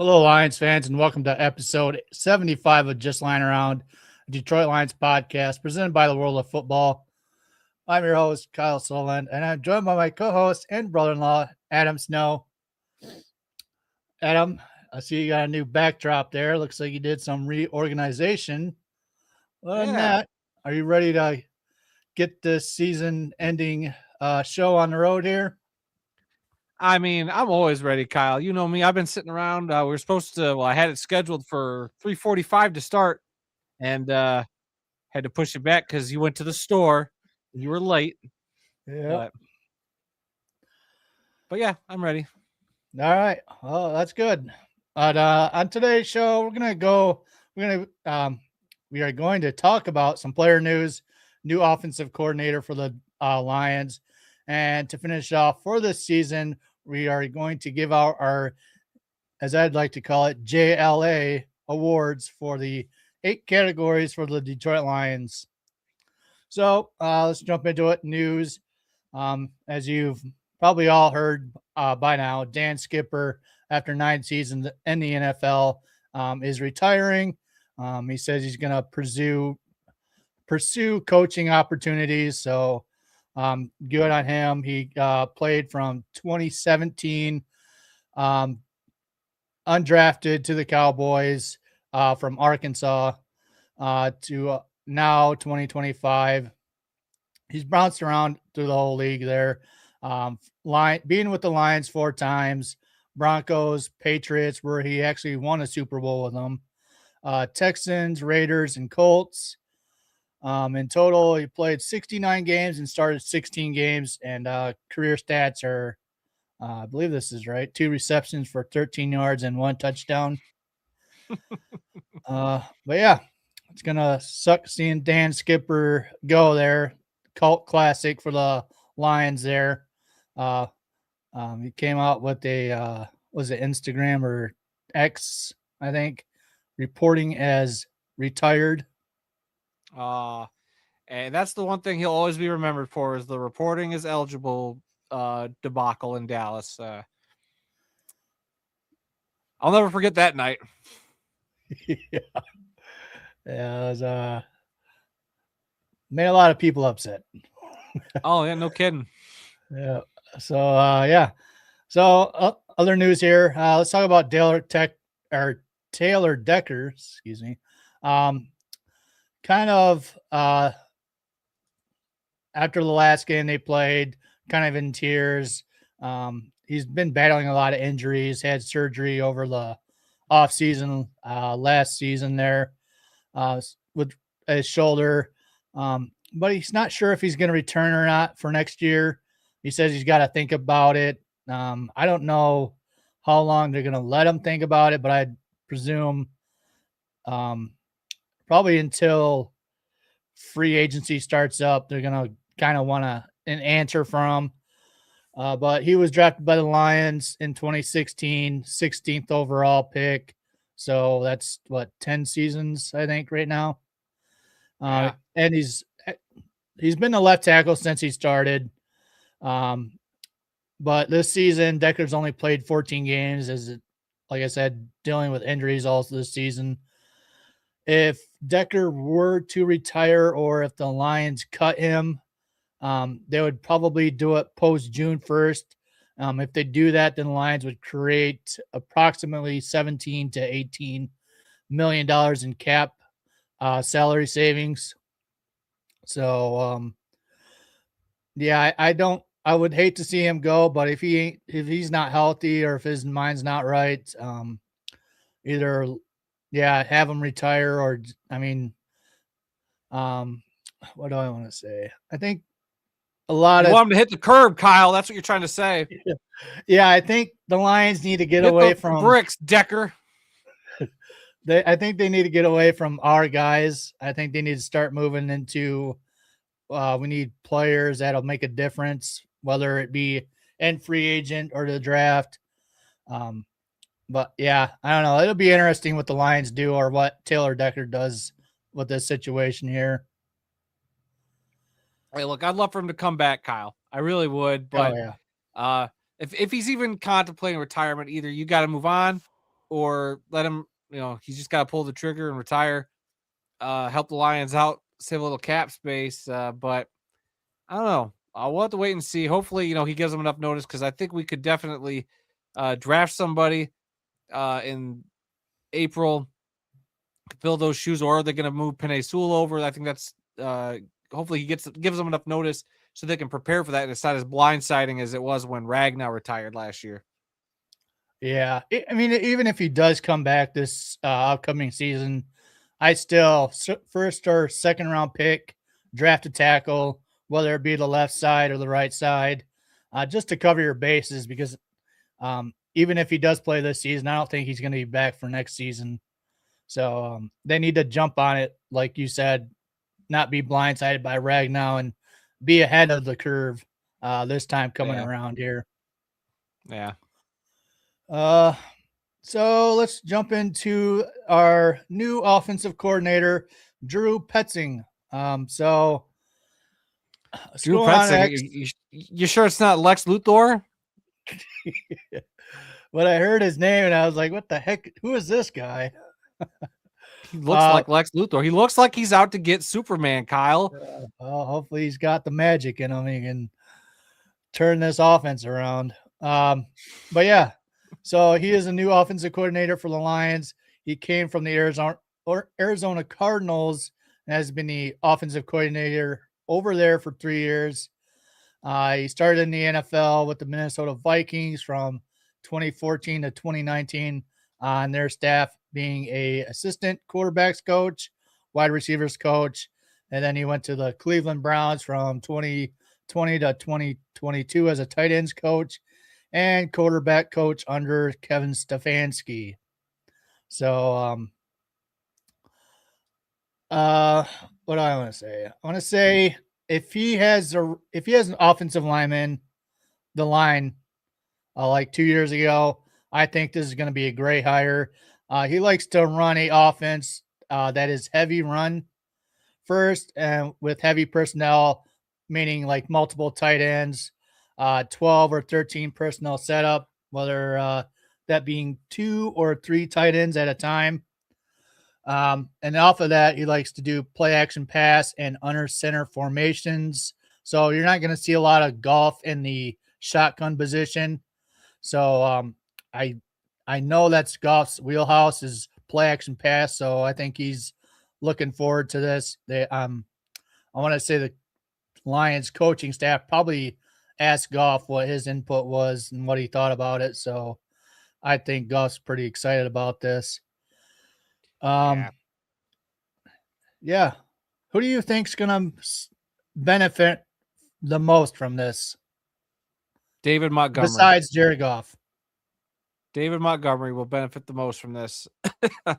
Hello, Lions fans, and welcome to episode 75 of Just Lying Around, a Detroit Lions podcast presented by the World of Football. I'm your host, Kyle Sutherland, and I'm joined by my co-host and brother-in-law, Adam Snow. Adam, I see you got a new backdrop there. Looks like you did some reorganization. Other than Yeah. that, are you ready to get this season-ending show on the road here? I mean, I'm always ready, Kyle. You know me. I've been sitting around. We were supposed to. Well, I had it scheduled for 3:45 to start, and had to push it back because you went to the store. You were late, Yeah. but yeah, I'm ready. All right. Well, that's good. But on today's show, we are going to talk about some player news, new offensive coordinator for the Lions, and to finish off for this season, we are going to give out our, as I'd like to call it, JLA awards for the 8 categories for the Detroit Lions. So let's jump into it. News. As you've probably all heard by now, Dan Skipper, after 9 seasons in the NFL, is retiring. He says he's going to pursue coaching opportunities. So good on him. He played from 2017, undrafted to the Cowboys from Arkansas to now 2025. He's bounced around through the whole league there. Being with the Lions 4 times, Broncos, Patriots, where he actually won a Super Bowl with them, Texans, Raiders, and Colts. In total, he played 69 games and started 16 games, and career stats are, I believe this is right, 2 receptions for 13 yards and 1 touchdown. But yeah, it's going to suck seeing Dan Skipper go there. Cult classic for the Lions there. He came out with a was it Instagram or X, I think, reporting as retired. And that's the one thing he'll always be remembered for is the reporting is eligible debacle in Dallas. I'll never forget that night. Yeah, it was made a lot of people upset. Oh yeah, no kidding. Yeah. So yeah. So other news here. Let's talk about Taylor Decker. Excuse me. Kind of after the last game they played, kind of in tears. He's been battling a lot of injuries. Had surgery over the off season last season there with his shoulder. But he's not sure if he's going to return or not for next year. He says he's got to think about it. I don't know how long they're going to let him think about it, but I presume probably until free agency starts up, they're going to kind of want an answer from him. But he was drafted by the Lions in 2016, 16th overall pick. So that's what, 10 seasons, I think, right now. And he's been a left tackle since he started. But this season, Decker's only played 14 games, like I said, dealing with injuries all this season. If Decker were to retire or if the Lions cut him, they would probably do it post June 1st. If they do that, then the Lions would create approximately $17 to $18 million in cap salary savings. So, yeah, I would hate to see him go, but if he's not healthy or if his mind's not right, either, yeah, have him retire or, I mean, what do I want to say? I think You want him to hit the curb, Kyle. That's what you're trying to say. Yeah, I think the Lions need to get hit away the from bricks, Decker. I think they need to get away from our guys. I think they need to start moving into we need players that'll make a difference, whether it be in free agent or the draft. But yeah, I don't know. It'll be interesting what the Lions do or what Taylor Decker does with this situation here. Hey, look, I'd love for him to come back, Kyle. I really would. But Oh yeah. if he's even contemplating retirement, either you got to move on or let him, he's just got to pull the trigger and retire, help the Lions out, save a little cap space. But I don't know. We'll have to wait and see. Hopefully, he gives them enough notice, because I think we could definitely draft somebody in April, fill those shoes, or are they going to move Penei Sewell over? I think that's hopefully he gives them enough notice so they can prepare for that, and it's not as blindsiding as it was when Ragnow retired last year. Yeah, I mean, even if he does come back this upcoming season, I still first or second round pick, draft a tackle, whether it be the left side or the right side, just to cover your bases. Because even if he does play this season, I don't think he's going to be back for next season. So they need to jump on it, like you said, not be blindsided by Ragnow and be ahead of the curve this time coming around here. Yeah. So let's jump into our new offensive coordinator, Drew Petzing. Drew Petzing, you sure it's not Lex Luthor? But I heard his name and I was like, what the heck? Who is this guy? He looks like Lex Luthor. He looks like he's out to get Superman, Kyle. Well, hopefully he's got the magic in him. He can turn this offense around. But yeah, so he is a new offensive coordinator for the Lions. He came from the Arizona Cardinals and has been the offensive coordinator over there for 3 years. He started in the NFL with the Minnesota Vikings from 2014 to 2019 on their staff, being a assistant quarterbacks coach, wide receivers coach, and then he went to the Cleveland Browns from 2020 to 2022 as a tight ends coach and quarterback coach under Kevin Stefanski. So, what do I want to say? I want to say if he has an offensive lineman, the line, like 2 years ago, I think this is going to be a great hire. He likes to run a offense that is heavy run first and with heavy personnel, meaning like multiple tight ends, 12 or 13 personnel setup, whether that being 2 or 3 tight ends at a time. And off of that, he likes to do play action pass and under center formations. So you're not going to see a lot of golf in the shotgun position. So I know that's Goff's wheelhouse is play action pass. So I think he's looking forward to this. I want to say the Lions coaching staff probably asked Goff what his input was and what he thought about it. So I think Goff's pretty excited about this. Yeah. Who do you think's going to benefit the most from this? David Montgomery. Besides Jared Goff. David Montgomery will benefit the most from this. Him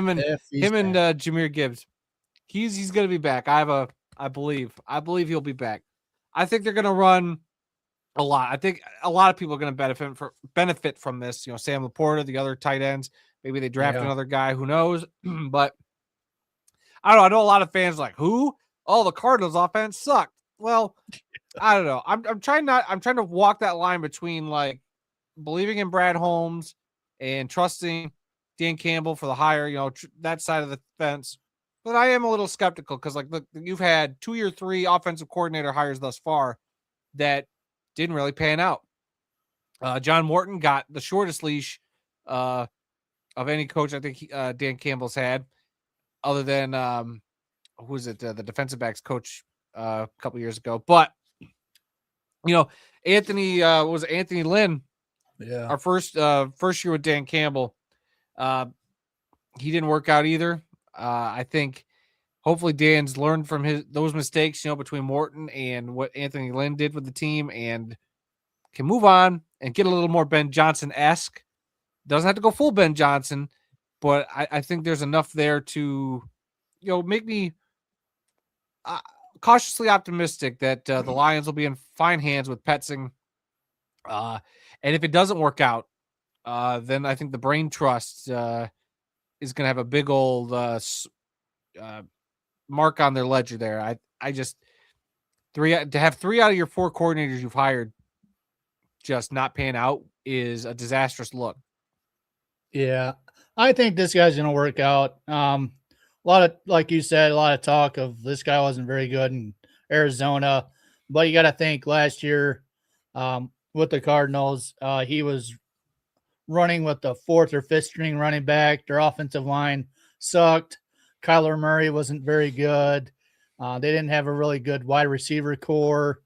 and Jahmyr Gibbs. He's going to be back. I believe he'll be back. I think they're going to run a lot. I think a lot of people are going to benefit from this. Sam Laporta, the other tight ends. Maybe they draft another guy. Who knows? But I don't know. I know a lot of fans like, who? Oh, the Cardinals offense sucked. Well, I don't know. I'm trying to walk that line between like believing in Brad Holmes and trusting Dan Campbell for the hire, that side of the fence. But I am a little skeptical because, like, look, you've had 2 or 3 offensive coordinator hires thus far that didn't really pan out. John Morton got the shortest leash of any coach I think Dan Campbell's had, other than who was it? The defensive backs coach a couple years ago. But Anthony Lynn. Yeah. Our first year with Dan Campbell, he didn't work out either. I think hopefully Dan's learned from those mistakes, between Morton and what Anthony Lynn did with the team, and can move on and get a little more Ben Johnson-esque. Doesn't have to go full Ben Johnson, but I think there's enough there to, make me cautiously optimistic that the Lions will be in fine hands with Petzing. And if it doesn't work out, then I think the Brain Trust is going to have a big old mark on their ledger there. I just to have 3 out of your 4 coordinators you've hired just not pan out is a disastrous look. Yeah, I think this guy's going to work out. A lot of, like you said, a lot of talk of this guy wasn't very good in Arizona, but you got to think last year with the Cardinals, he was running with the fourth or fifth string running back. Their offensive line sucked. Kyler Murray wasn't very good. They didn't have a really good wide receiver core.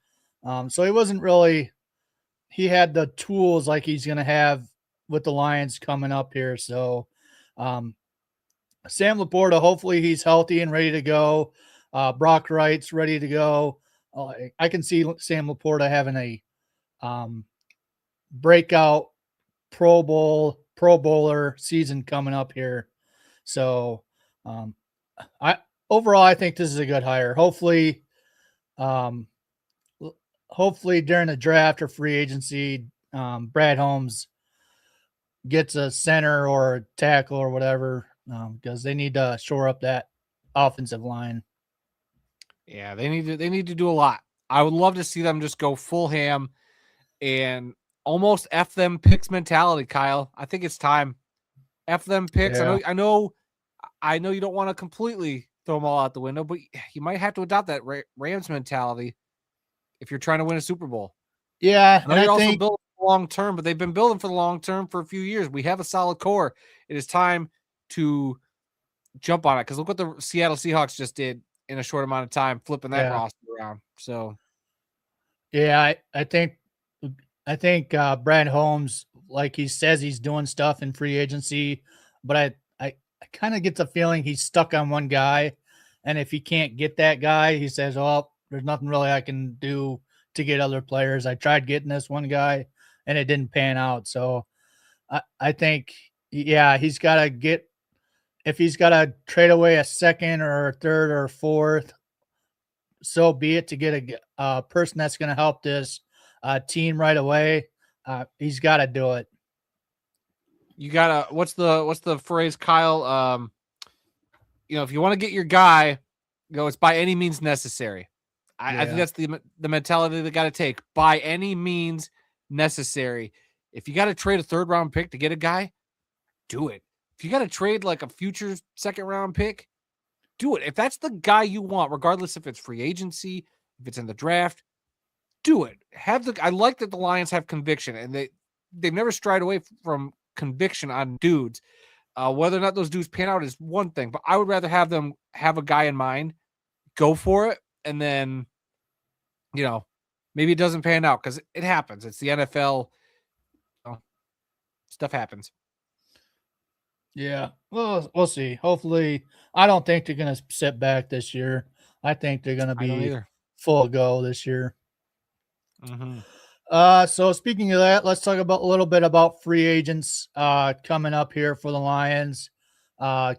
So he wasn't really, he had the tools like he's going to have with the Lions coming up here. So, um, Sam Laporta, hopefully he's healthy and ready to go. Brock Wright's ready to go. I can see Sam Laporta having a breakout Pro Bowler season coming up here. So, um, I overall I think this is a good hire. Um, hopefully during the draft or free agency, Brad Holmes gets a center or a tackle or whatever because they need to shore up that offensive line. Yeah, they need to do a lot. I would love to see them just go full ham and almost F them picks mentality, Kyle. I think it's time. F them picks. Yeah. I know you don't want to completely throw them all out the window, but you might have to adopt that Rams mentality if you're trying to win a Super Bowl. Yeah. I know And I you're also think, building long term, but they've been building for the long term for a few years. We have a solid core. It is time to jump on it because look what the Seattle Seahawks just did in a short amount of time, flipping that yeah. roster around. So Yeah. I think Brad Holmes, like he says, he's doing stuff in free agency, but I kind of get the feeling he's stuck on one guy. And if he can't get that guy, he says, oh, there's nothing really I can do to get other players. I tried getting this one guy and it didn't pan out. So I think, yeah, he's got to get, if he's got to trade away a second or a third or a fourth, so be it, to get a person that's going to help this team right away. He's got to do it. you gotta what's the phrase, Kyle? If you want to get your guy, it's by any means necessary. I think Yeah. that's the mentality they got to take. By any means necessary. If you got to trade a third round pick to get a guy, do it. If you got to trade like a future second round pick, do it. If that's the guy you want, regardless if it's free agency, if it's in the draft, do it. I like that the Lions have conviction, and they've never strayed away from conviction on dudes. Whether or not those dudes pan out is one thing, but I would rather have them have a guy in mind, go for it, and then maybe it doesn't pan out because it happens. It's the NFL. Stuff happens. Yeah. Well, we'll see. Hopefully, I don't think they're going to sit back this year. I think they're going to I don't be either. full go this year. Mm-hmm. So speaking of that, let's talk about a little bit about free agents coming up here for the Lions.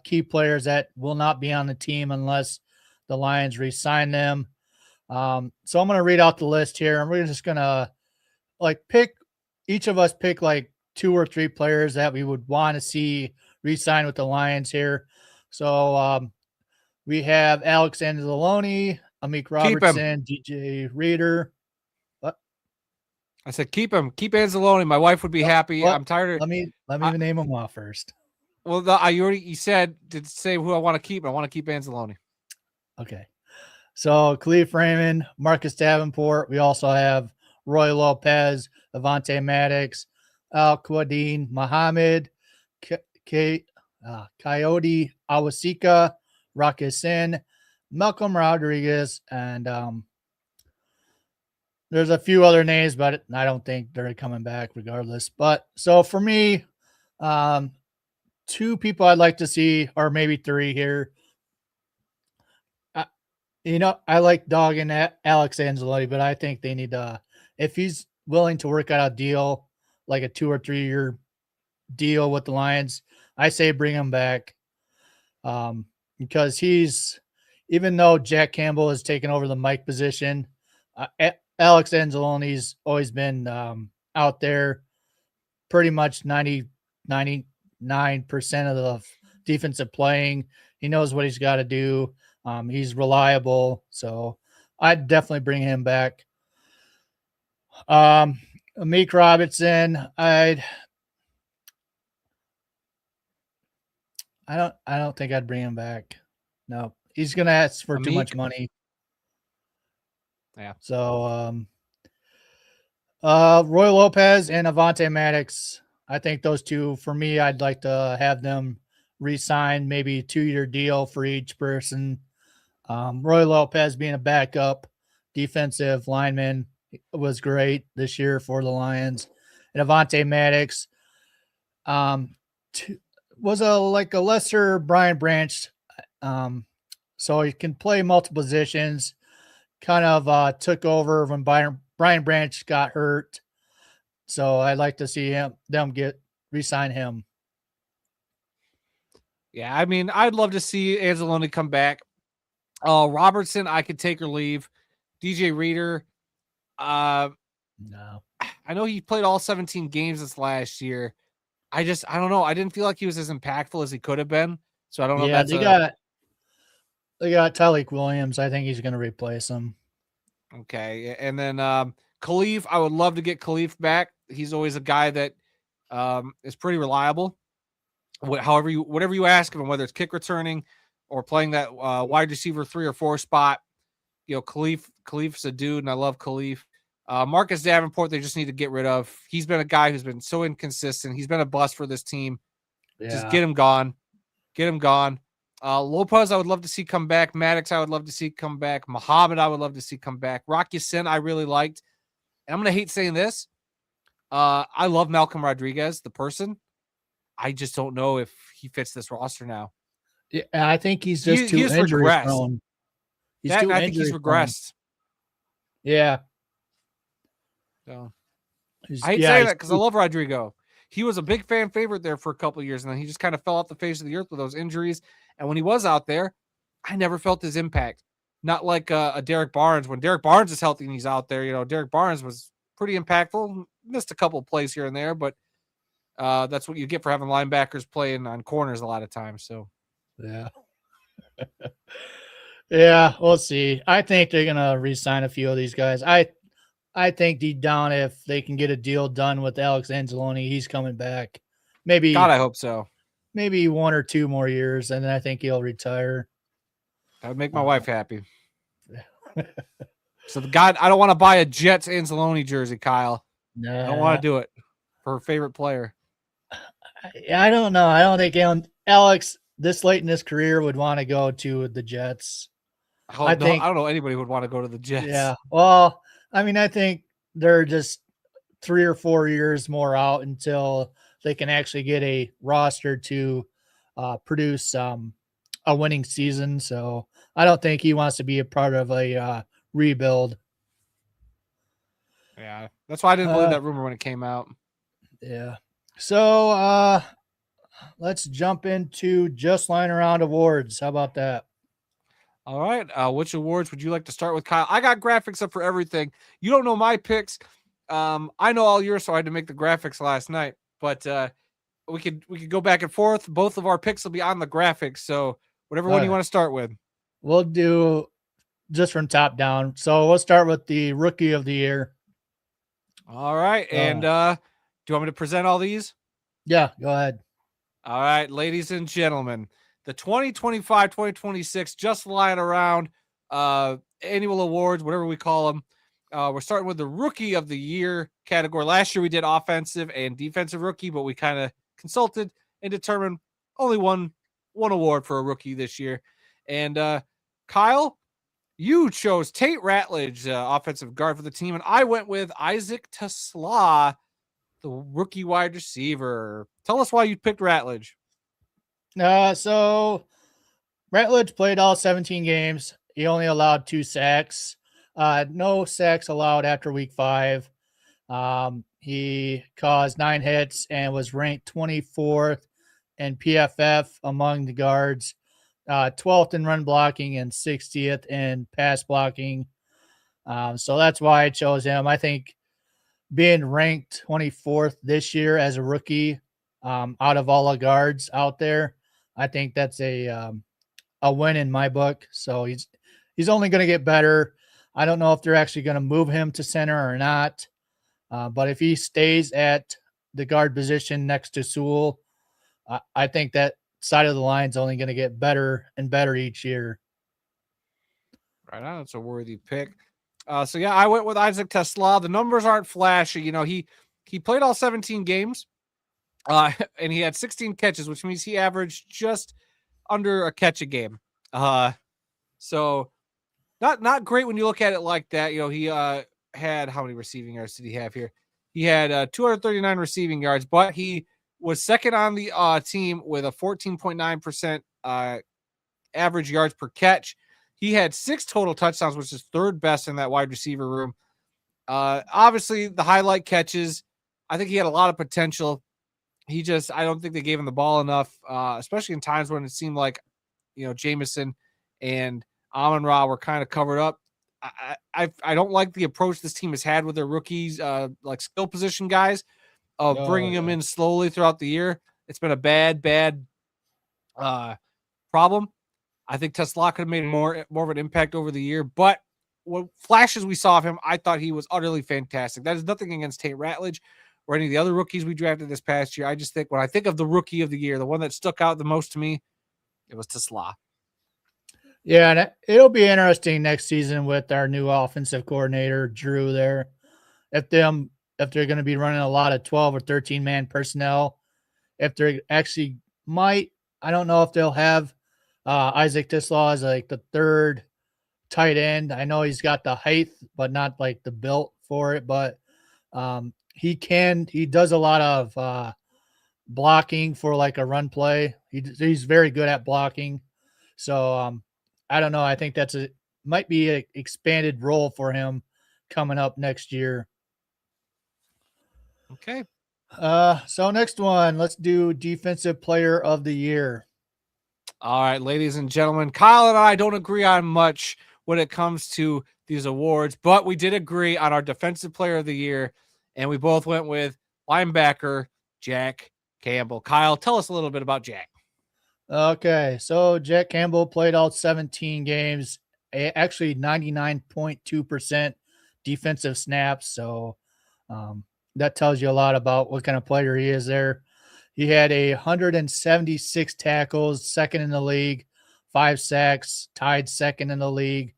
Key players that will not be on the team unless the Lions re-sign them. So I'm going to read out the list here, and we're just going to pick, each of us pick like 2 or 3 players that we would want to see re-sign with the Lions here. So we have Alex Anzalone, Amik Keep him. Robertson, DJ Reader. I said, keep him. Keep Anzalone. My wife would be happy. Well, I'm tired of. let me name them off first. Well, you said to say who I want to keep. I want to keep Anzalone. Okay. So Khalif Raymond, Marcus Davenport. We also have Roy Lopez, Avante Maddox, Al Quadine, Muhammad, Coyote Awasika, Rocket Sin, Malcolm Rodriguez, and there's a few other names, but I don't think they're coming back regardless. But so for me, 2 people I'd like to see, or maybe 3 here. I like dogging at Alex Angelotti, but I think they need to, if he's willing to work out a deal, like a 2 or 3 year deal with the Lions, I say bring him back. Because even though Jack Campbell has taken over the Mike position, Alex Angeloni's always been out there pretty much 99% of the defensive playing. He knows what he's got to do. He's reliable, so I'd definitely bring him back. Amik Robertson, I don't think I'd bring him back. No, he's gonna ask for too much Amik, money. yeah. So Roy Lopez and Avante Maddox. I think those two for me. I'd like to have them re-sign, maybe 2-year deal for each person. Roy Lopez being a backup defensive lineman was great this year for the Lions, and Avante Maddox um, was a lesser Brian Branch, um, so he can play multiple positions. Kind of took over when Brian Branch got hurt, so I'd like to see them get re-sign him. Yeah, I mean, I'd love to see Anzalone come back. Robertson, I could take or leave. DJ Reader, uh, No, I know he played all 17 games this last year. I don't know. I didn't feel like he was as impactful as he could have been. So I don't know if yeah, that's they got Tyleek Williams. I think he's going to replace him. okay. And then Khalif, I would love to get Khalif back. He's always a guy that is pretty reliable. Whatever you ask of him, whether it's kick returning or playing that wide receiver 3 or 4 spot, Khalif's a dude, and I love Khalif. Marcus Davenport, they just need to get rid of. He's been a guy who's been so inconsistent. He's been a bust for this team. Just Yeah, get him gone. Get him gone. Lopez, I would love to see come back. Maddox, I would love to see come back. Muhammad, I would love to see come back. Rock Ya-Sin, I really liked. And I'm going to hate saying this. I love Malcolm Rodriguez, the person. I just don't know if he fits this roster now. yeah, I think he's just He too has injury regressed. prone. He's That, too and I think he's injury prone. regressed. Yeah, So he's, I hate yeah, saying he's that because I love Rodrigo. He was a big fan favorite there for a couple of years, and then he just kind of fell off the face of the earth with those injuries. And when he was out there, I never felt his impact. Not like a Derek Barnes. When Derek Barnes is healthy and he's out there, Derek Barnes was pretty impactful. Missed a couple of plays here and there, but that's what you get for having linebackers playing on corners a lot of times. So yeah. Yeah, we'll see. I think they're gonna re-sign a few of these guys. I think deep down, if they can get a deal done with Alex Anzalone, he's coming back. God, Maybe I hope so. 1 or 2 more years, and then I think he'll retire. That would make my wife happy. So I don't want to buy a Jets Anzalone jersey, Kyle. No, I don't want to do it for her favorite player. I don't know. I don't think Alex this late in his career would want to go to the Jets. I don't know anybody who would want to go to the Jets. Yeah. Well, I mean, I think they're just 3 or 4 years more out until they can actually get a roster to produce a winning season. So I don't think he wants to be a part of a rebuild. Yeah, that's why I didn't believe that rumor when it came out. Yeah. So let's jump into just lying around awards. How about that? All right. Which awards would you like to start with, Kyle? I got graphics up for everything. You don't know my picks. I know all yours, so I had to make the graphics last night. But we could go back and forth. Both of our picks will be on the graphics. So whatever one you want to start with. We'll do just from top down. So we'll start with the rookie of the year. All right. And do you want me to present all these? Yeah, go ahead. All right, ladies and gentlemen, the 2025-2026 Just Lying Around annual awards, whatever we call them. We're starting with the Rookie of the Year category. Last year we did offensive and defensive rookie, but we kind of consulted and determined only one award for a rookie this year. And Kyle, you chose Tate Ratledge, offensive guard for the team, and I went with Isaac Tesla, the rookie wide receiver. Tell us why you picked Ratledge. So Ratledge played all 17 games. He only allowed 2 sacks. No sacks allowed after week 5. He caused 9 hits and was ranked 24th in PFF among the guards, 12th in run blocking and 60th in pass blocking. So that's why I chose him. I think being ranked 24th this year as a rookie, out of all the guards out there, I think that's a win in my book. So he's only going to get better. I don't know if they're actually going to move him to center or not. But if he stays at the guard position next to Sewell, I think that side of the line is only going to get better and better each year. Right on. It's a worthy pick. So yeah, I went with Isaac Tesla. The numbers aren't flashy. He played all 17 games, and he had 16 catches, which means he averaged just under a catch a game. So not great when you look at it like that. He had, how many receiving yards did he have here? He had 239 receiving yards, but he was second on the team with a 14.9% average yards per catch. He had 6 total touchdowns, which is third best in that wide receiver room. Obviously, the highlight catches, I think he had a lot of potential. I don't think they gave him the ball enough, especially in times when it seemed like, Jameson and Amon-Ra were kind of covered up. I don't like the approach this team has had with their rookies, like skill position guys, of bringing them in slowly throughout the year. It's been a bad problem. I think Tesla could have made more of an impact over the year, but what flashes we saw of him, I thought he was utterly fantastic. That is nothing against Tate Ratledge or any of the other rookies we drafted this past year. I just think when I think of the rookie of the year, the one that stuck out the most to me, it was Tesla. Yeah, and it'll be interesting next season with our new offensive coordinator, Drew, there. If they're going to be running a lot of 12 or 13 man personnel, if they're actually I don't know if they'll have Isaac Tislaw as like the third tight end. I know he's got the height, but not like the built for it. But he does a lot of blocking for like a run play. He's very good at blocking. So I don't know. I think might be an expanded role for him coming up next year. Okay. So next one, let's do defensive player of the year. All right, ladies and gentlemen, Kyle and I don't agree on much when it comes to these awards, but we did agree on our defensive player of the year, and we both went with linebacker Jack Campbell. Kyle, tell us a little bit about Jack. Okay, so Jack Campbell played all 17 games, actually 99.2% defensive snaps. So that tells you a lot about what kind of player he is there. He had 176 tackles, second in the league, 5 sacks, tied second in the league,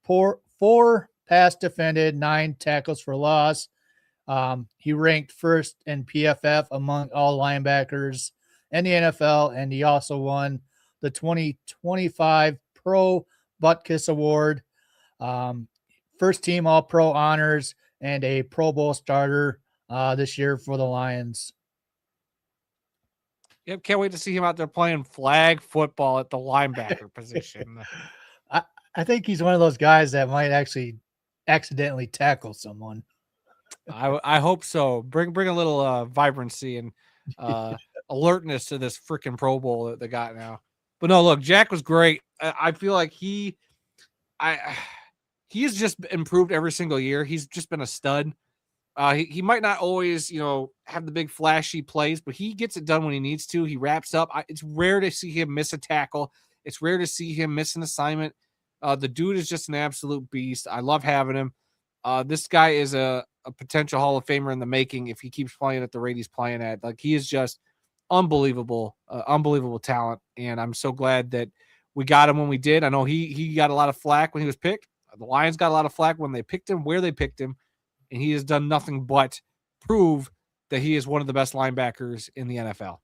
4 pass defended, 9 tackles for loss. He ranked first in PFF among all linebackers in the NFL, and he also won the 2025 Pro Butkus Award, first team All-Pro honors, and a Pro Bowl starter this year for the Lions. Yep, can't wait to see him out there playing flag football at the linebacker position. I think he's one of those guys that might actually accidentally tackle someone. I hope so. Bring a little vibrancy and alertness to this freaking Pro Bowl that they got now. But no, look, Jack was great. I feel like he's just improved every single year. He's just been a stud. He might not always, have the big flashy plays, but he gets it done when he needs to. He wraps up. It's rare to see him miss a tackle. It's rare to see him miss an assignment. The dude is just an absolute beast. I love having him. This guy is a potential Hall of Famer in the making if he keeps playing at the rate he's playing at. Like, he is just unbelievable talent. And I'm so glad that we got him when we did. I know he got a lot of flack when he was picked. The Lions got a lot of flack when they picked him, where they picked him. And he has done nothing but prove that he is one of the best linebackers in the NFL.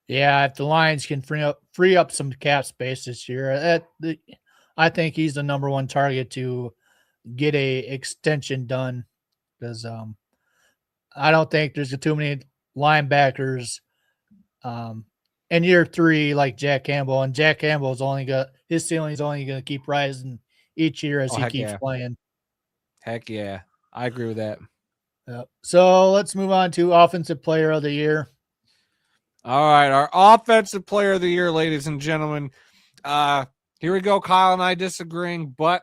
Yeah, if the Lions can free up some cap space this year, I think he's the number one target to get a extension done, because I don't think there's too many linebackers in year 3 like Jack Campbell, and Jack Campbell's his ceiling's only going to keep rising each year as he keeps playing. Heck yeah. I agree with that. Yep. So let's move on to offensive player of the year. All right, our offensive player of the year, ladies and gentlemen. Here we go. Kyle and I disagreeing, but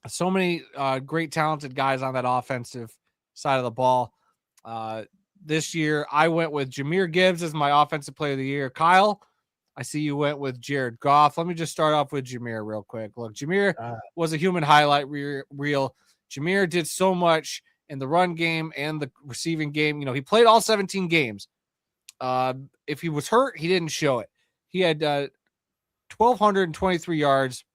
so many great talented guys on that offensive side of the ball. This year, I went with Jahmyr Gibbs as my offensive player of the year. Kyle, I see you went with Jared Goff. Let me just start off with Jahmyr real quick. Look, Jahmyr was a human highlight reel. Jahmyr did so much in the run game and the receiving game. He played all 17 games. If he was hurt, he didn't show it. He had 1,223 yards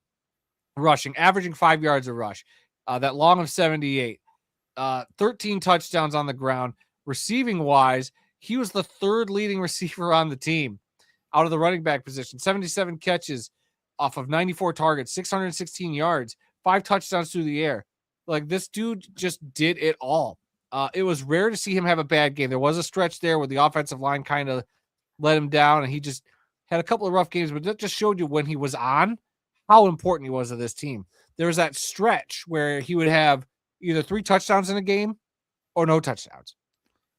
rushing, averaging 5 yards a rush. That long of 78. 13 touchdowns on the ground. Receiving wise, he was the third leading receiver on the team out of the running back position. 77 catches off of 94 targets, 616 yards, 5 touchdowns through the air. Like, this dude just did it all. It was rare to see him have a bad game. There was a stretch there where the offensive line kind of let him down, and he just had a couple of rough games, but that just showed you when he was on how important he was to this team. There was that stretch where he would have either 3 touchdowns in a game or no touchdowns.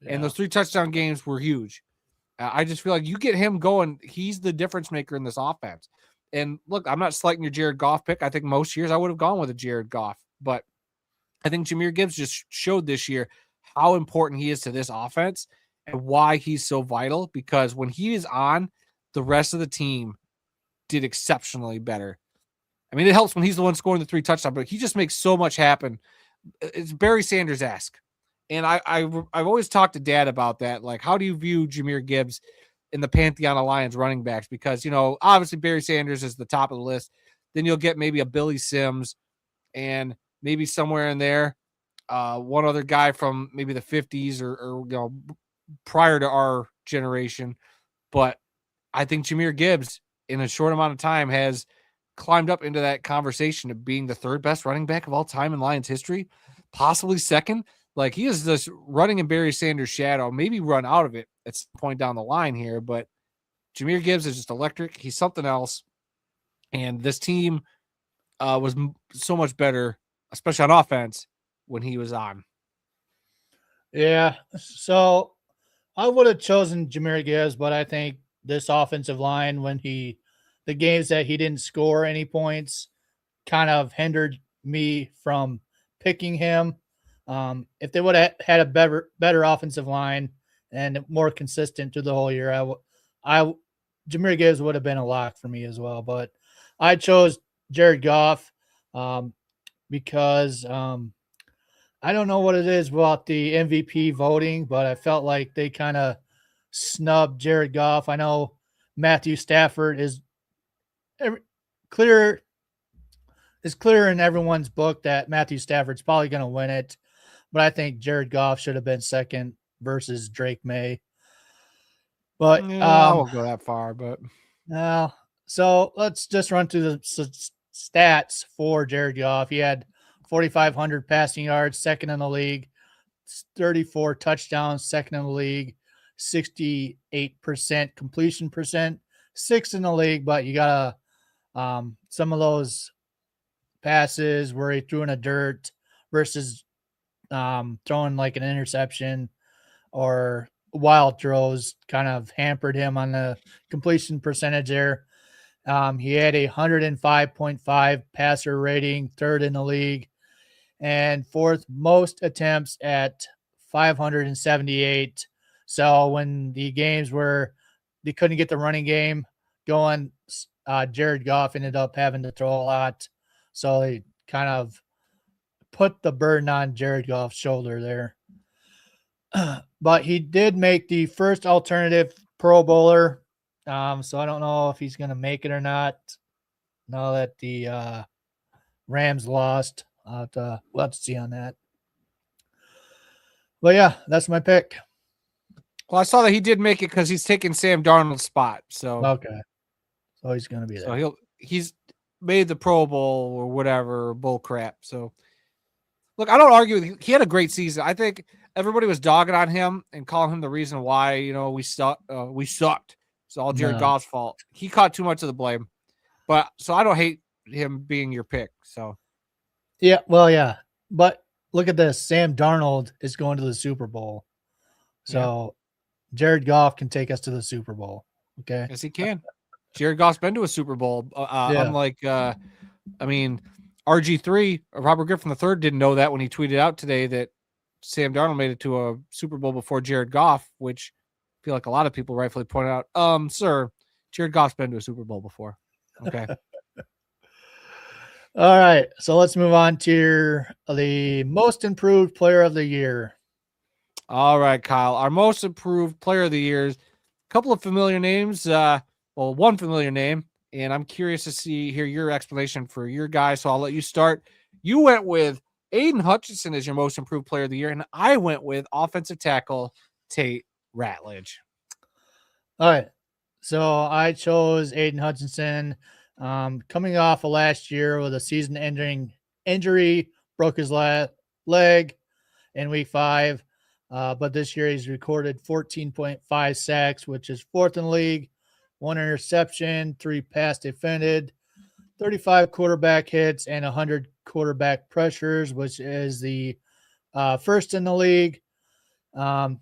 Yeah. And those 3 touchdown games were huge. I just feel like you get him going, he's the difference maker in this offense. And look, I'm not slighting your Jared Goff pick. I think most years I would have gone with a Jared Goff, but I think Jahmyr Gibbs just showed this year how important he is to this offense and why he's so vital, because when he is on, the rest of the team did exceptionally better. I mean, it helps when he's the one scoring the 3 touchdowns, but he just makes so much happen. It's Barry Sanders-esque. And I've always talked to Dad about that. Like, how do you view Jahmyr Gibbs in the pantheon of Lions running backs? Because, obviously Barry Sanders is the top of the list. Then you'll get maybe a Billy Sims and maybe somewhere in there, one other guy from maybe the 50s or prior to our generation. But I think Jahmyr Gibbs, in a short amount of time, has climbed up into that conversation of being the 3rd best running back of all time in Lions history, possibly 2nd. Like, he is just running in Barry Sanders' shadow, maybe run out of it at some point down the line here. But Jahmyr Gibbs is just electric. He's something else. And this team was so much better, especially on offense, when he was on. Yeah. So I would have chosen Jahmyr Gibbs, but I think this offensive line, the games that he didn't score any points, kind of hindered me from picking him. If they would have had a better offensive line and more consistent through the whole year, Jahmyr Gibbs would have been a lock for me as well. But I chose Jared Goff because I don't know what it is about the MVP voting, but I felt like they kind of snubbed Jared Goff. I know Matthew Stafford is clear in everyone's book that Matthew Stafford's probably going to win it. But I think Jared Goff should have been second versus Drake May. But I won't go that far. But so let's just run through the stats for Jared Goff. He had 4,500 passing yards, second in the league, 34 touchdowns, second in the league, 68% completion percent, 6th in the league. But you gotta some of those passes where he threw in a dirt versus throwing like an interception or wild throws kind of hampered him on the completion percentage there. He had a 105.5 passer rating, 3rd in the league, and 4th most attempts at 578. So when the games where they couldn't get the running game going, Jared Goff ended up having to throw a lot. So they kind of put the burden on Jared Goff's shoulder there. But he did make the first alternative Pro Bowler. So I don't know if he's going to make it or not now that the Rams lost. We'll have to see on that. But yeah, that's my pick. Well, I saw that he did make it because he's taking Sam Darnold's spot. So okay, so he's going to be there. So he's made the Pro Bowl or whatever bull crap. So look, I don't argue with you. He had a great season. I think everybody was dogging on him and calling him the reason why we sucked. It's all Jared Goff's fault. He caught too much of the blame. But so I don't hate him being your pick. So yeah, well, yeah. But look at this. Sam Darnold is going to the Super Bowl. So Jared Goff can take us to the Super Bowl. Okay. Yes, he can. Jared Goff's been to a Super Bowl. Unlike RG3, Robert Griffin III didn't know that when he tweeted out today that Sam Darnold made it to a Super Bowl before Jared Goff, which I feel like a lot of people rightfully point out. Sir, Jared Goff's been to a Super Bowl before. Okay. All right. So let's move on to the most improved player of the year. All right, Kyle. Our most improved player of the year couple of familiar names. One familiar name, and I'm curious to hear your explanation for your guy. So I'll let you start. You went with Aiden Hutchinson as your most improved player of the year, and I went with offensive tackle Tate Ratledge. All right. So I chose Aiden Hutchinson, coming off of last year with a season-ending injury, broke his leg in week 5. But this year he's recorded 14.5 sacks, which is 4th in the league, 1 interception, 3 pass defended, 35 quarterback hits, and 100 quarterback pressures, which is the first in the league.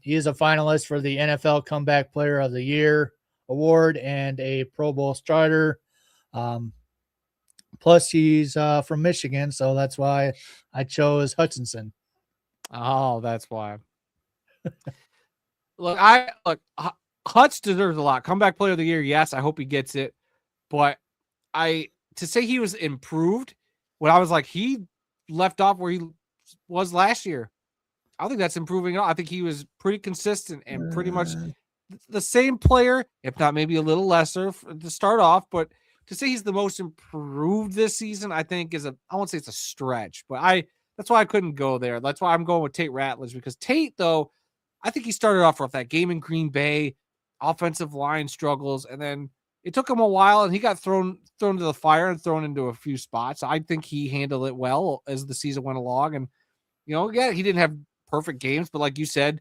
He is a finalist for the NFL Comeback Player of the Year award and a Pro Bowl starter. Plus, he's from Michigan, so that's why I chose Hutchinson. Oh, that's why. Look, Hutch deserves a lot. Comeback Player of the Year, yes. I hope he gets it. But to say he was improved when I was like, he left off where he was last year. I think that's improving. I think he was pretty consistent and pretty much the same player, if not maybe a little lesser to start off. But to say he's the most improved this season, I think I won't say it's a stretch, but that's why I couldn't go there. That's why I'm going with Tate Ratledge, because Tate, though, I think he started off with that game in Green Bay, offensive line struggles, and then it took him a while, and he got thrown to the fire and thrown into a few spots. I think he handled it well as the season went along, and yeah, he didn't have perfect games, but like you said,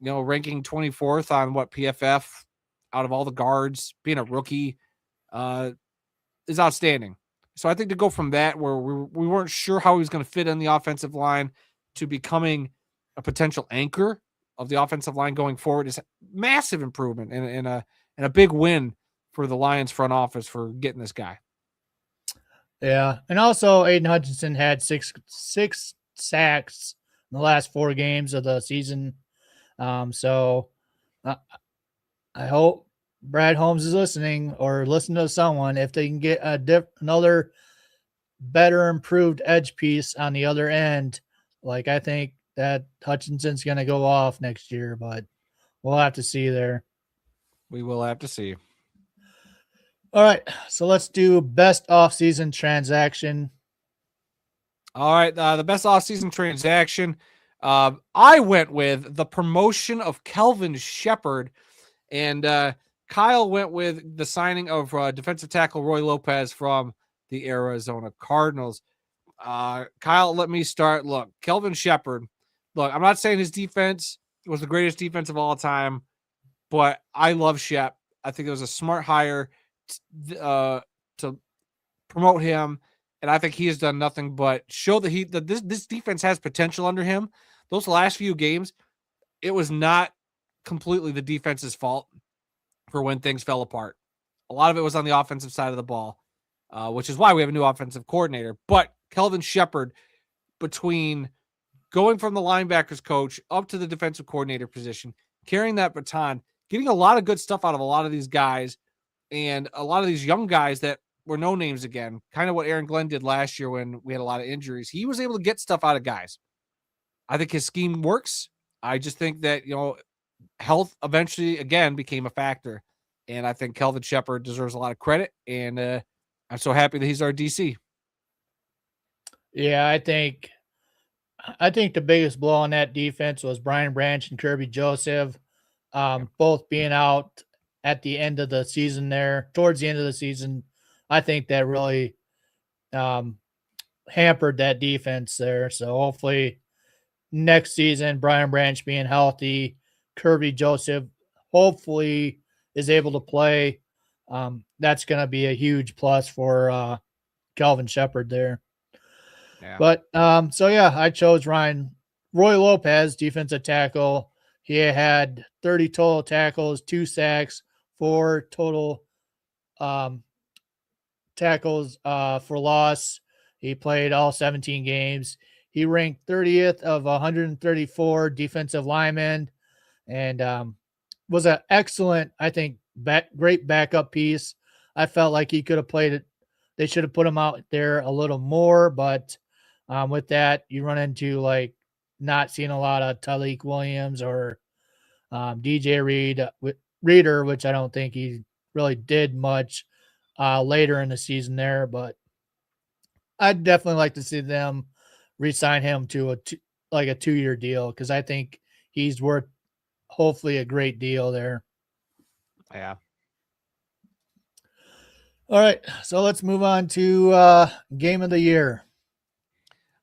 ranking 24th on PFF out of all the guards, being a rookie, is outstanding. So I think to go from that, where we weren't sure how he was going to fit in the offensive line, to becoming a potential anchor of the offensive line going forward, is massive improvement and a big win for the Lions front office for getting this guy. Yeah, and also Aiden Hutchinson had six sacks in the last 4 games of the season. So I hope Brad Holmes is listening, or listen to someone, if they can get another better improved edge piece on the other end. Like, I think that Hutchinson's going to go off next year, but we'll have to see there. We will have to see. All right, so let's do best offseason transaction. All right, the best offseason transaction. I went with the promotion of Kelvin Shepherd, and Kyle went with the signing of defensive tackle Roy Lopez from the Arizona Cardinals. Kyle, let me start. Look, Kelvin Shepherd. Look, I'm not saying his defense was the greatest defense of all time, but I love Shep. I think it was a smart hire to promote him, and I think he has done nothing but show that this defense has potential under him. Those last few games, it was not completely the defense's fault for when things fell apart. A lot of it was on the offensive side of the ball, which is why we have a new offensive coordinator. But Kelvin Shepherd, between going from the linebackers coach up to the defensive coordinator position, carrying that baton, getting a lot of good stuff out of a lot of these guys, and a lot of these young guys that were no names again, kind of what Aaron Glenn did last year when we had a lot of injuries. He was able to get stuff out of guys. I think his scheme works. I just think that, health eventually, again, became a factor. And I think Kelvin Shepherd deserves a lot of credit. And I'm so happy that he's our DC. Yeah, I think the biggest blow on that defense was Brian Branch and Kirby Joseph, both being out at the end of the season there, towards the end of the season. I think that really hampered that defense there. So hopefully next season, Brian Branch being healthy, Kirby Joseph hopefully is able to play. That's going to be a huge plus for Kelvin Shepherd there. Yeah. But I chose Roy Lopez, defensive tackle. He had 30 total tackles, 2 sacks, 4 total tackles for loss. He played all 17 games. He ranked 30th of 134 defensive linemen, and was an excellent, I think, great backup piece. I felt like he could have played it. They should have put him out there a little more, but with that, you run into not seeing a lot of Tyleik Williams or DJ Reed Reader, which I don't think he really did much later in the season there, but I'd definitely like to see them re-sign him to like a 2-year deal because I think he's worth hopefully a great deal there. Yeah. All right, so let's move on to game of the year.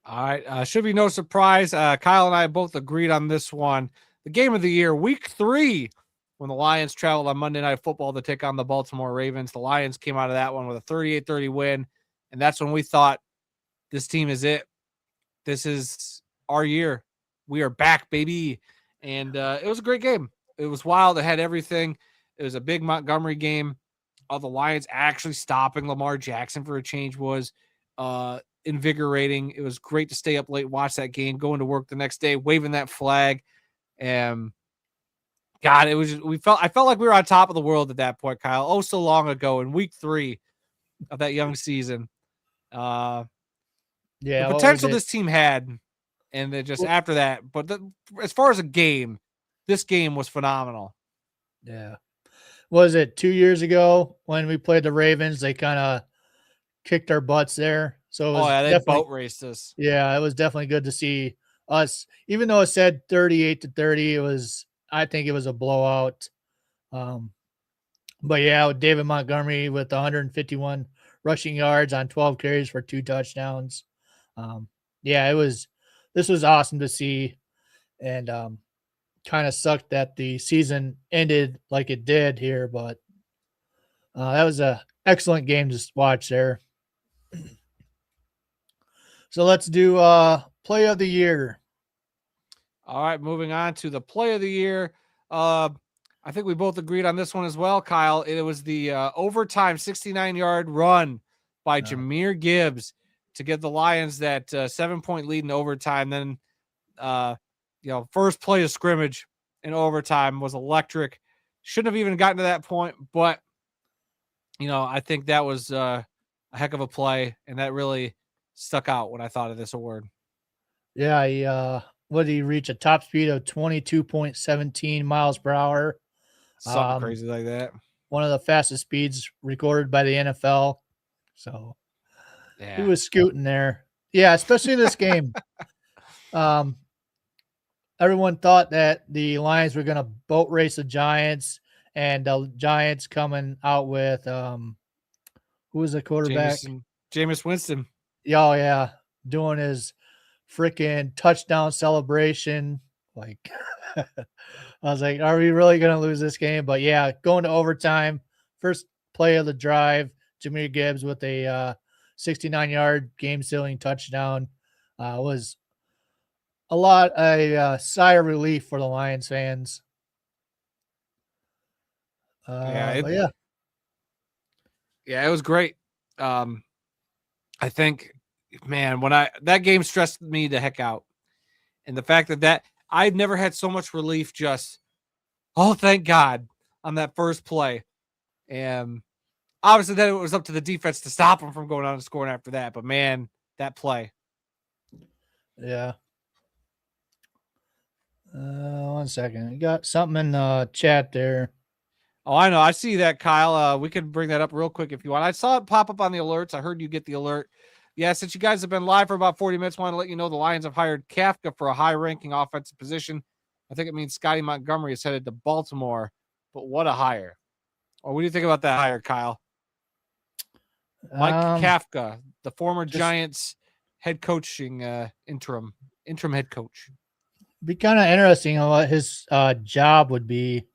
All right. Should be no surprise. Kyle and I both agreed on this one. The game of the year, week 3, when the Lions traveled on Monday Night Football to take on the Baltimore Ravens. The Lions came out of that one with a 38-30 win. And that's when we thought this team is it. This is our year. We are back, baby. And it was a great game. It was wild. It had everything. It was a big Montgomery game. The Lions actually stopping Lamar Jackson for a change was invigorating. It was great to stay up late, watch that game, going to work the next day, waving that flag. And God, it was just, I felt like we were on top of the world at that point, Kyle. Oh, so long ago in week 3 of that young season. The potential this team had, and then just after that, but as far as a game, this game was phenomenal. Yeah. Was it 2 years ago when we played the Ravens? They kind of kicked our butts there. So it was they boat raced us. Yeah, it was definitely good to see us, even though it said 38-30. I think it was a blowout. But yeah, with David Montgomery with 151 rushing yards on 12 carries for 2 touchdowns. Yeah, this was awesome to see, and kind of sucked that the season ended like it did here, but that was a excellent game to watch there. So let's do play of the year. All right, moving on to the play of the year. I think we both agreed on this one as well, Kyle. It was the overtime 69-yard run by Jahmyr Gibbs to give the Lions that 7-point lead in overtime. Then, first play of scrimmage in overtime was electric. Shouldn't have even gotten to that point, but I think that was a heck of a play, and that really stuck out when I thought of this award. Yeah, he reach a top speed of 22.17 miles per hour. Something crazy like that. One of the fastest speeds recorded by the NFL. So yeah, he was scooting there. Yeah, especially this game. Everyone thought that the Lions were going to boat race the Giants, and the Giants coming out with who was the quarterback? Jameis Winston. Oh yeah, doing his freaking touchdown celebration. Like, I was like, are we really going to lose this game? But yeah, going to overtime, first play of the drive, Jahmyr Gibbs with a 69-yard game-sealing touchdown was a sigh of relief for the Lions fans. Yeah, it was great. I think, man, that game stressed me the heck out, and the fact that I've never had so much relief. Just, oh, thank God, on that first play, and obviously then it was up to the defense to stop them from going on and scoring after that. But man, that play. Yeah. 1 second. You got something in the chat there. Oh, I know. I see that, Kyle. We can bring that up real quick if you want. I saw it pop up on the alerts. I heard you get the alert. Yeah, since you guys have been live for about 40 minutes, I want to let you know the Lions have hired Kafka for a high-ranking offensive position. I think it means Scotty Montgomery is headed to Baltimore, but what a hire. What do you think about that hire, Kyle? Mike Kafka, the former Giants head coaching interim head coach. Be kind of interesting on what his job would be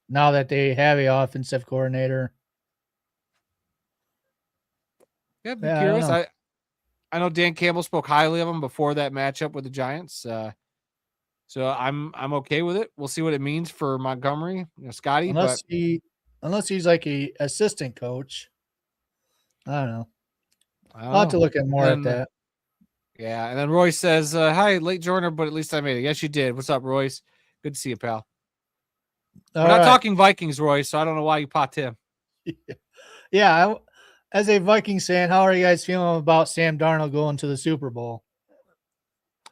now that they have an offensive coordinator. Yeah, be curious. I know Dan Campbell spoke highly of him before that matchup with the Giants. So I'm okay with it. We'll see what it means for Montgomery, Scotty. Unless he's like a assistant coach. I don't know. I'll have to look at more at that. Yeah, and then Royce says, hi, late joiner, but at least I made it. Yes, you did. What's up, Royce? Good to see you, pal. We're not talking Vikings, Royce, so I don't know why you popped him. Yeah, as a Vikings fan, how are you guys feeling about Sam Darnold going to the Super Bowl?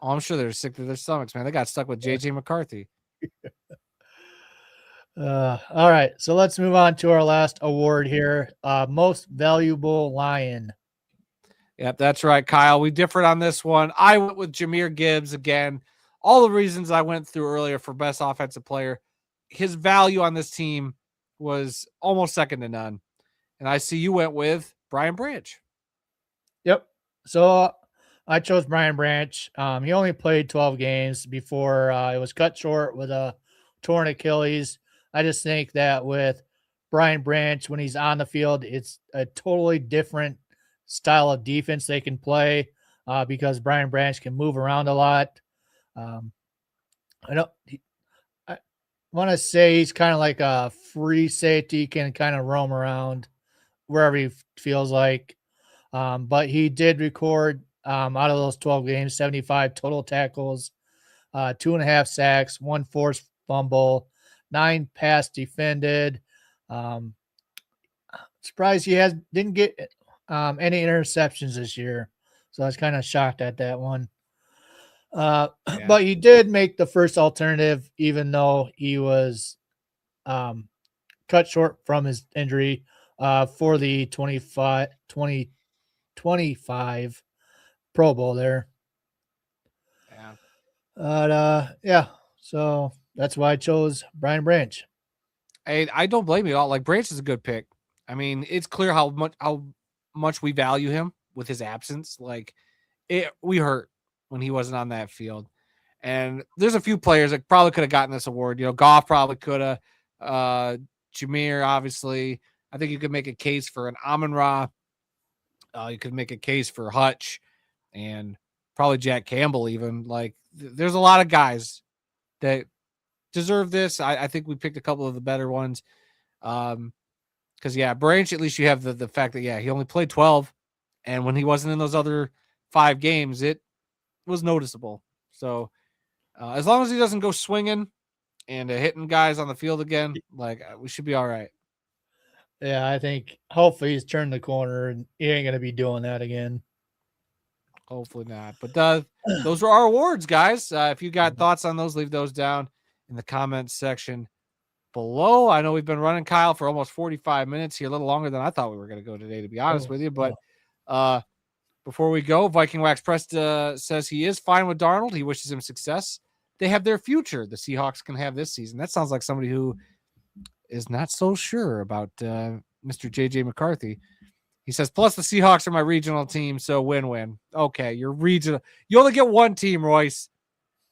Oh, I'm sure they're sick to their stomachs, man. They got stuck with J.J. McCarthy. All right, so let's move on to our last award here. Most valuable Lion. Yep, that's right, Kyle. We differed on this one. I went with Jahmyr Gibbs again. All the reasons I went through earlier for best offensive player. His value on this team was almost second to none. And I see you went with Brian Branch. Yep. So I chose Brian Branch. He only played 12 games before it was cut short with a torn Achilles. I just think that with Brian Branch, when he's on the field, it's a totally different style of defense they can play because Brian Branch can move around a lot. Um, I don't. I want to say he's kind of like a free safety, can kind of roam around wherever he feels like. But he did record out of those 12 games, 75 total tackles, 2.5 sacks, 1 forced fumble, 9 pass defended. Um, Surprised he didn't get any interceptions this year, so I was kind of shocked at that one. But he did make the first alternative, even though he was um, cut short from his injury for the 2025 Pro Bowl there. Yeah. Yeah, so that's why I chose Brian Branch. I don't blame you at all. Like Branch is a good pick. I mean, it's clear how much we value him with his absence. Like we hurt when he wasn't on that field. And there's a few players that probably could have gotten this award. You know, Goff probably could have. Jahmyr, obviously. I think you could make a case for an Amon-Ra. You could make a case for Hutch and probably Jack Campbell even. Like, there's a lot of guys that deserve this. I think we picked a couple of the better ones. Because, yeah, Branch, at least you have the fact that, yeah, he only played 12. And when he wasn't in those other 5 games, it was noticeable. So, as long as he doesn't go swinging and hitting guys on the field again, like we should be all right. Yeah, I think hopefully he's turned the corner and he ain't going to be doing that again. Hopefully not. But those were our awards, guys. If you got thoughts on those, leave those down in the comments section below. I know we've been running, Kyle, for almost 45 minutes here, a little longer than I thought we were going to go today, to be honest with you. But before we go, Viking Wax Press says he is fine with Darnold. He wishes him success. They have their future. The Seahawks can have this season. That sounds like somebody who is not so sure about Mr. J.J. McCarthy. He says, plus the Seahawks are my regional team, so win-win. Okay, you're regional. You only get one team, Royce.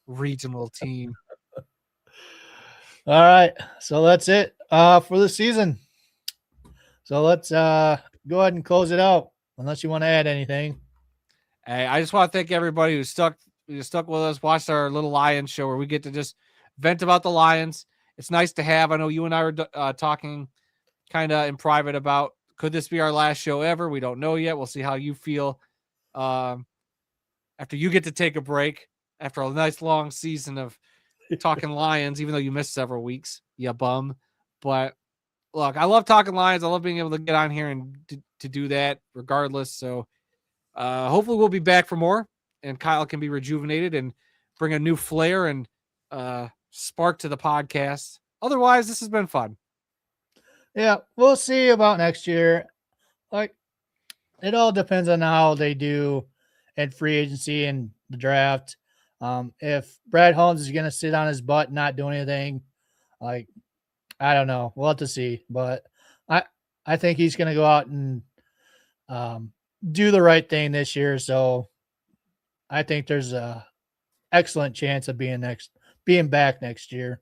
Regional team. All right, so that's it for the season. So let's go ahead and close it out, unless you want to add anything. Hey, I just want to thank everybody who stuck with us, watched our little Lions show where we get to just vent about the Lions. It's nice to have. I know you and I were talking kind of in private about, could this be our last show ever? We don't know yet. We'll see how you feel after you get to take a break after a nice long season of talking Lions, even though you missed several weeks, you bum. But look, I love talking Lions. I love being able to get on here and to do that regardless. So hopefully we'll be back for more and Kyle can be rejuvenated and bring a new flair and spark to the podcast. Otherwise, this has been fun. Yeah, we'll see about next year. Like, it all depends on how they do at free agency and the draft. If Brad Holmes is going to sit on his butt and not do anything, like, I don't know. We'll have to see. But I think he's going to go out and do the right thing this year. So I think there's a excellent chance of being back next year.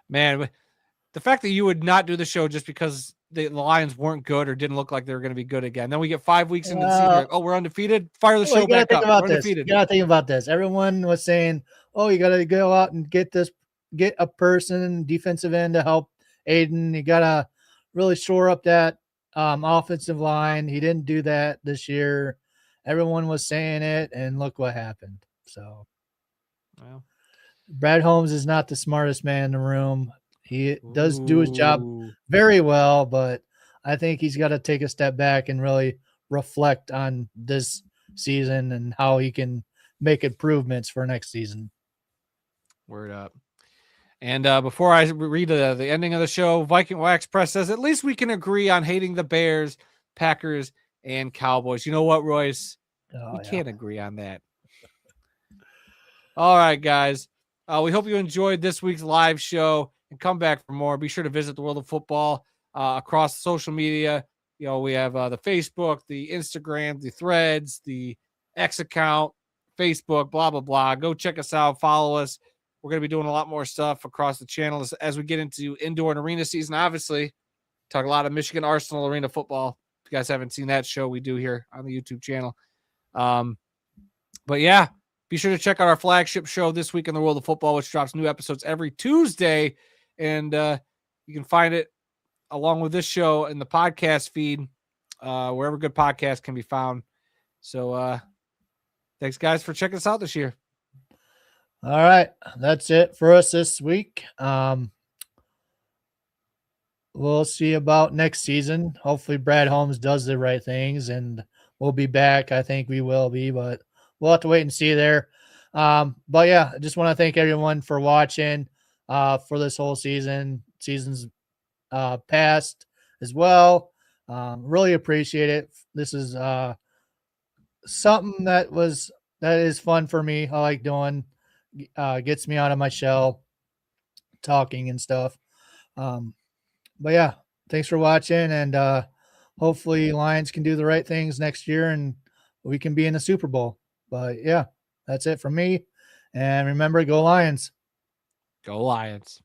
Man, the fact that you would not do the show just because the Lions weren't good or didn't look like they were going to be good again. Then we get 5 weeks into the season. Like, oh, we're undefeated. Fire the show back up. We're undefeated. You got to think about this. Everyone was saying, oh, you got to go out and get a person, defensive end to help Aiden. You got to really shore up that offensive line. He didn't do that this year. Everyone was saying it, and look what happened. So, well, Brad Holmes is not the smartest man in the room. He does do his job very well, but I think he's got to take a step back and really reflect on this season and how he can make improvements for next season. Word up. And before I read the ending of the show, Viking Wax Press says, at least we can agree on hating the Bears, Packers, and Cowboys. You know what, Royce? We can't agree on that. All right, guys. We hope you enjoyed this week's live show and come back for more. Be sure to visit the World of Football across social media. You know, we have the Facebook, the Instagram, the Threads, the X account, Facebook, blah, blah, blah. Go check us out. Follow us. We're going to be doing a lot more stuff across the channel as we get into indoor and arena season. Obviously, talk a lot of Michigan Arsenal Arena football. If you guys haven't seen that show, we do here on the YouTube channel. But yeah, be sure to check out our flagship show This Week in the World of Football, which drops new episodes every Tuesday. And you can find it along with this show in the podcast feed, wherever good podcasts can be found. So thanks, guys, for checking us out this year. All right. That's it for us this week. We'll see about next season. Hopefully Brad Holmes does the right things and we'll be back. I think we will be, but we'll have to wait and see there. But yeah, I just want to thank everyone for watching for this whole seasons past as well. Really appreciate it. This is something that is fun for me. I like doing, gets me out of my shell, talking and stuff. But yeah, thanks for watching, and hopefully Lions can do the right things next year and we can be in the Super Bowl. But yeah, that's it from me. And remember, go Lions. Go Lions.